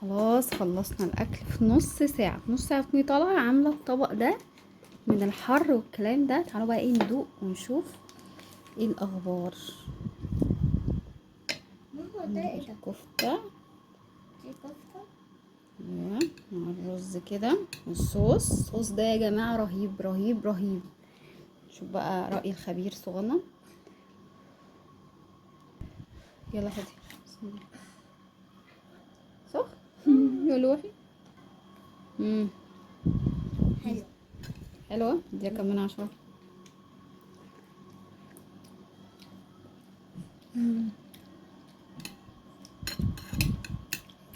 خلاص خلصنا الاكل في نص ساعه. في نص ساعه تكوني طالعه عامله الطبق ده من الحر والكلام ده. تعالوا بقى ايه ندوق ونشوف ايه الاخبار. كفته مع الرز كده والصوص. الصوص ده يا جماعه رهيب رهيب رهيب. شوف بقى رأي الخبير صغنن. يلا خدي بسم الله. سخن يا لوحي. حلو. حلوه دي كم من 10.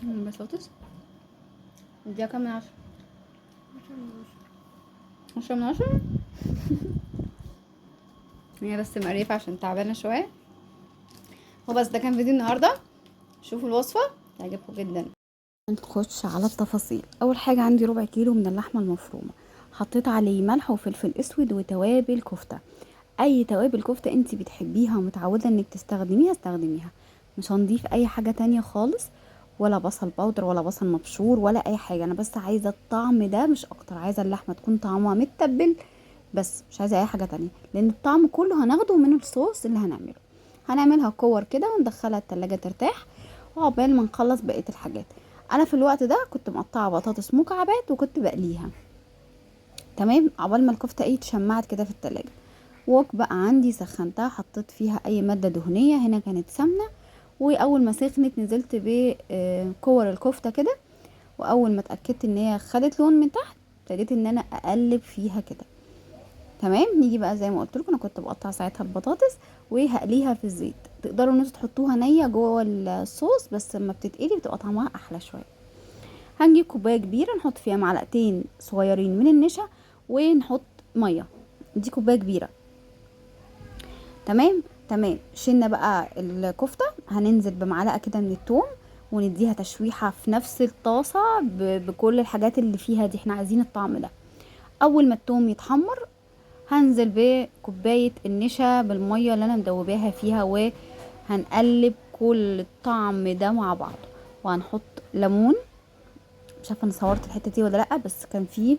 بطاطس دي كم من 10. 10 من 10. هي بس مقريفة عشان تعبانة شوية. وبس ده كان فيديو النهاردة. شوفوا الوصفة تعجبكم جدا. نخش على التفاصيل. اول حاجة عندي ربع كيلو من اللحمة المفرومة، حطيت عليه ملح وفلفل اسود وتوابل كفتة. اي توابل كفتة انت بتحبيها ومتعودة انك تستخدميها استخدميها، مش هنضيف اي حاجة تانية خالص، ولا بصل باودر ولا بصل مبشور ولا اي حاجة. انا بس عايزة الطعم ده مش اكتر، عايزة اللحمة تكون طعمها متبل بس، مش عايزة اي حاجة تانية، لان الطعم كله هناخده من الصوص اللي هنعمله. هنعملها كور كده وندخلها التلاجة ترتاح، وعقبال ما نخلص بقية الحاجات. انا في الوقت ده كنت مقطعة بطاطس مكعبات وكنت بقليها. تمام، عقبال ما الكفتة ايه اتشمعت كده في التلاجة. وok بقى عندي سخنتها، حطيت فيها اي مادة دهنية، هنا كانت سمنة. واول ما سخنت نزلت بكور الكفتة كده، واول ما اتأكدت ان هي خدت لون من تحت ابتديت ان انا اقلب فيها كده. تمام، نيجي بقى زي ما قلت لكم انا كنت بقطع ساعتها البطاطس وهقليها في الزيت. تقدروا ان انتوا تحطوها نيه جوه الصوص، بس لما بتتقلي بتبقى طعمها احلى شويه. هنجيب كوبايه كبيره نحط فيها معلقتين صغيرين من النشا ونحط ميه. دي كوبايه كبيره. تمام تمام. شلنا بقى الكفته، هننزل بمعلقه كده من الثوم ونديها تشويحه في نفس الطاسه بكل الحاجات اللي فيها دي، احنا عايزين الطعم ده. اول ما الثوم يتحمر هنزل بكوبايه النشا بالميه اللي انا مدوباها فيها، وهنقلب كل الطعم ده مع بعض. وهنحط ليمون، مش عارفه انا صورت الحته دي ولا لا، بس كان فيه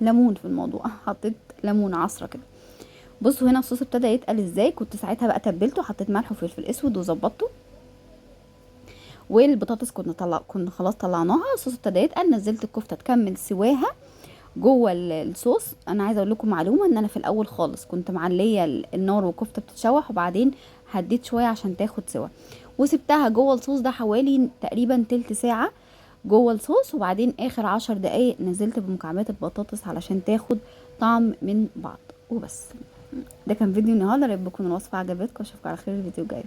ليمون في الموضوع. حطيت ليمون عصره كده. بصوا هنا الصوص ابتدى يتقل ازاي. كنت ساعتها بقى تبلته، حطيت ملح وفلفل اسود وظبطته. والبطاطس كنا خلاص طلعناها. الصوص ابتدى يتقل، نزلت الكفته تكمل سواها جوه الصوص. انا عايزه اقول لكم معلومه، ان انا في الاول خالص كنت معليه النار والكفته بتتشوح، وبعدين هديت شويه عشان تاخد سوا، وسبتها جوه الصوص ده حوالي تقريبا تلت ساعه جوه الصوص. وبعدين اخر 10 دقايق نزلت بمكعبات البطاطس علشان تاخد طعم من بعض. وبس. ده كان فيديو النهارده، يا رب تكون الوصفه عجبتكم. اشوفكم على خير الفيديو الجاي.